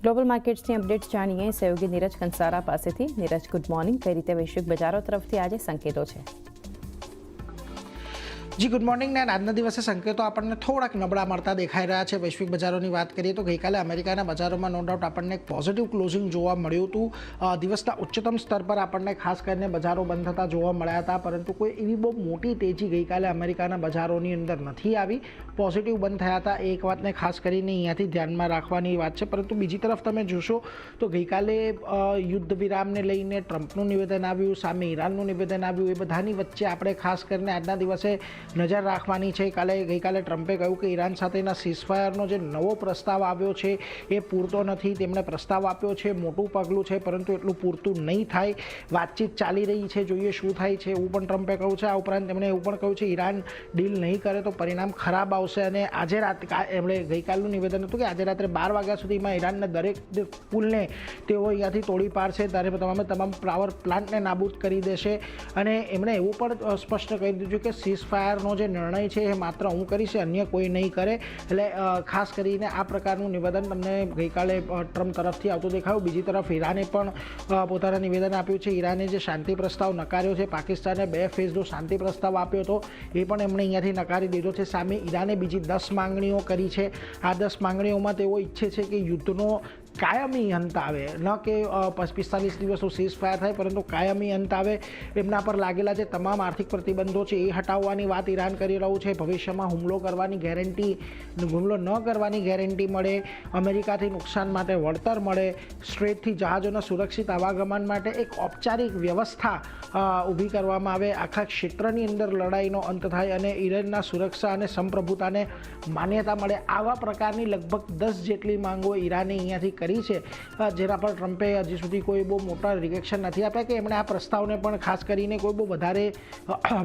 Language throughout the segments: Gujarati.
ગ્લોબલ માર્કેટ્સની અપડેટ્સ જાણીએ સહયોગી નીરજ કંસારા પાસેથી। Neeraj, good morning. કઈ રીતે વૈશ્વિક બજારો તરફથી આજે સંકેતો છે? જી ગુડ મોર્નિંગ ને આજના દિવસે સંકેતો આપણને થોડાક નબળા મળતા દેખાઈ રહ્યા છે। વૈશ્વિક બજારોની વાત કરીએ તો ગઈકાલે અમેરિકાના બજારોમાં નો ડાઉટ આપણને એક પોઝિટિવ ક્લોઝિંગ જોવા મળ્યું હતું। દિવસના ઉચ્ચતમ સ્તર પર આપણને ખાસ કરીને બજારો બંધ થતા જોવા મળ્યા હતા, પરંતુ કોઈ એવી બહુ મોટી તેજી ગઈકાલે અમેરિકાના બજારોની અંદર નથી આવી। પોઝિટિવ બંધ થયા હતા, એક વાતને ખાસ કરીને અહીંયાથી ધ્યાનમાં રાખવાની વાત છે। પરંતુ બીજી તરફ તમે જોશો તો ગઈકાલે યુદ્ધ વિરામને લઈને ટ્રમ્પનું નિવેદન આવ્યું, સામે ઈરાનનું નિવેદન આવ્યું। એ બધાની વચ્ચે આપણે ખાસ કરીને આજના દિવસે નજર રાખવાની છે। ગઈકાલે ટ્રમ્પે કહ્યું કે ઈરાન સાથેના સીઝફાયરનો જે નવો પ્રસ્તાવ આવ્યો છે એ પૂરતો નથી। તેમણે પ્રસ્તાવ આપ્યો છે, મોટું પગલું છે, પરંતુ એટલું પૂરતું નહીં થાય। વાતચીત ચાલી રહી છે, જોઈએ શું થાય છે એવું પણ ટ્રમ્પે કહ્યું છે। આ ઉપરાંત તેમણે એવું પણ કહ્યું છે ઈરાન ડીલ નહીં કરે તો પરિણામ ખરાબ આવશે। અને આજે એમણે ગઈકાલનું નિવેદન હતું કે આજે રાત્રે 12 વાગ્યા સુધીમાં ઈરાનના દરેક પુલને તેઓ અહીંયાથી તોડી પાડશે, ત્યારે તમામ પાવર પ્લાન્ટને નાબૂદ કરી દેશે। અને એમણે એવું પણ સ્પષ્ટ કહી દીધું કે સીઝફાયરનો જે નિર્ણય છે એ માત્ર હું કરીશ, અન્ય કોઈ નહીં કરે। એટલે ખાસ કરીને આ પ્રકારનું નિવેદન તમને ગઈકાલે ટ્રમ્પ તરફથી આવતું દેખાયું। બીજી તરફ ઈરાને પણ પોતાના નિવેદન આપ્યું છે। ઈરાને જે શાંતિ પ્રસ્તાવ નકાર્યો છે, પાકિસ્તાને 2 ફેઝનો શાંતિ પ્રસ્તાવ આપ્યો હતો, એ પણ એમણે અહીંયાથી નકારી દીધો છે। સામે ઈરાને બીજી 10 માંગણીઓ કરી છે। આ 10 માંગણીઓમાં તેઓ ઈચ્છે છે કે યુદ્ધનો કાયમી અંત આવે, ન કે 45 દિવસનો સીઝફાયર થાય, પરંતુ કાયમી અંત આવે। એમના પર લાગેલા જે તમામ આર્થિક પ્રતિબંધો છે એ હટાવવાની વાત ઈરાન કરી રહ્યું છે। ભવિષ્યમાં હુમલો ન કરવાની ગેરંટી મળે, અમેરિકાથી નુકસાન માટે વળતર મળે, સ્ટ્રેટથી જહાજોના સુરક્ષિત આવાગમન માટે એક ઔપચારિક વ્યવસ્થા ઊભી કરવામાં આવે, આખા ક્ષેત્રની અંદર લડાઈનો અંત થાય અને ઈરાનના સુરક્ષા અને સંપ્રભુતાને માન્યતા મળે। આવા પ્રકારની લગભગ 10 જેટલી માંગો ઈરાને અહીંયાથી કરી છે, જેના પર ટ્રમ્પે હજી સુધી કોઈ બહુ મોટા રિએક્શન નથી આપ્યા કે એમણે આ પ્રસ્તાવને પણ ખાસ કરીને કોઈ બહુ વધારે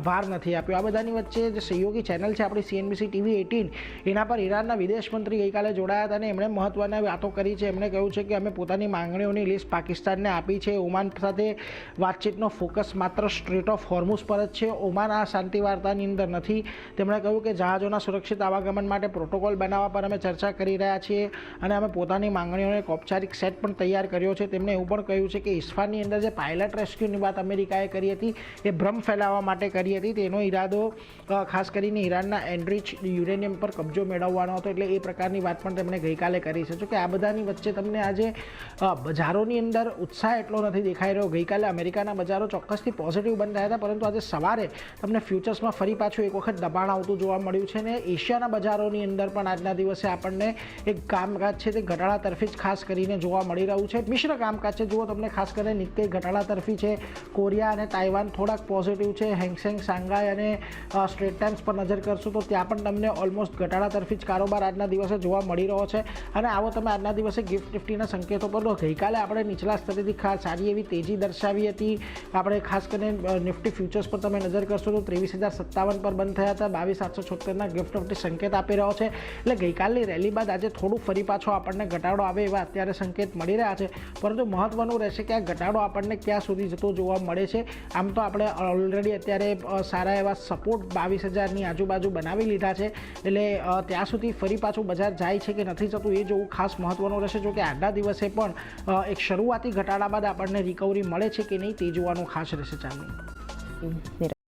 ભાર નથી આપ્યો। આ બધાની વચ્ચે જે સહયોગી ચેનલ છે આપણી CNBC TV 18, એના પર ઈરાનના વિદેશ મંત્રી ગઈકાલે જોડાયા હતા અને એમણે મહત્ત્વની વાતો કરી છે। એમણે કહ્યું છે કે અમે પોતાની માંગણીઓની લિસ્ટ પાકિસ્તાનને આપી છે। ઓમાન સાથે વાતચીતનો ફોકસ માત્ર સ્ટ્રેટ ઓફ હોર્મુઝ પર જ છે, ઓમાન આ શાંતિ વાર્તાની અંદર નથી। તેમણે કહ્યું કે જહાજોના સુરક્ષિત આવાગમન માટે પ્રોટોકોલ બનાવવા પર અમે ચર્ચા કરી રહ્યા છીએ અને અમે પોતાની માંગણીઓને એક ઔપચારિક સેટ પણ તૈયાર કર્યો છે। તેમણે એવું પણ કહ્યું છે કે ઇસ્ફાનની અંદર જે પાયલટ રેસ્ક્યુની વાત અમેરિકાએ કરી હતી એ ભ્રમ ફેલાવવા માટે કરી હતી। તેનો ઈરાદો ખાસ કરીને ઈરાનના એનરિચ યુરેનિયમ પર કબજો મેળવવાનો હતો, એટલે એ પ્રકારની વાત પણ તેમણે ગઈકાલે કરી છે। જો કે આ બધાની વચ્ચે તમને આજે બજારોની અંદર ઉત્સાહ એટલો નથી દેખાઈ રહ્યો। ગઈકાલે અમેરિકાના બજારો ચોક્કસથી પોઝિટિવ બંધ થયા હતા, પરંતુ આજે સવારે તમને ફ્યુચર્સમાં ફરી પાછું એક વખત દબાણ આવતું જોવા મળ્યું છે। ને એશિયાના બજારોની અંદર પણ આજના દિવસે આપણને એક કામકાજ છે તે ઘટાડા તરફી જ ખાસ કરીને જોવા મળી રહ્યું છે। મિશ્ર કામકાજ છે, જુઓ તમને ખાસ કરીને નિક્કેઈ ઘટાડા તરફી છે, કોરિયા અને તાઇવાન થોડાક પોઝિટિવ છે, હેંગસેંગ, શાંઘાઈ અને સ્ટ્રેટ ટાઈમ્સ પર નજર કરશો તો ત્યાં પણ તમને ઓલમોસ્ટ ઘટાડા તરફી જ કારોબાર આજના દિવસે જોવા મળી રહ્યો છે। અને આવો તમે આજના દિવસે ગિફ્ટ નિફ્ટીના સંકેતો પર તો ગઈકાલે આપણે નીચલા સ્તરેથી ખાસ સારી એવી તેજી દર્શાવી હતી। આપણે ખાસ કરીને નિફ્ટી ફ્યુચર્સ પર તમે નજર કરશો તો 23,057 પર બંધ થયા હતા, 22,776ના ગિફ્ટ નિફ્ટી સંકેત આપી રહ્યો છે। એટલે ગઈકાલની રેલી બાદ આજે થોડું ફરી પાછો આપણને ઘટાડો આવે એવા અત્યારે સંકેત મળી રહ્યા છે, પરંતુ મહત્વનું રહેશે કે આ ઘટાડો આપણને ક્યાં સુધી જતો જોવા મળે છે। આમ તો આપણે ઓલરેડી અત્યારે સારા એવા સપોર્ટ 22,000ની આજુબાજુ બનાવી લીધા છે, એટલે ત્યાં સુધી ફરી પાછું બજાર જાય છે કે નથી જતું એ જોવું ખાસ મહત્વનું રહેશે। જો કે આજના દિવસે પણ એક શરૂઆતી ઘટાડા બાદ આપણને રિકવરી મળે છે કે નહીં તે જોવાનું ખાસ રહેશે। ચાલો।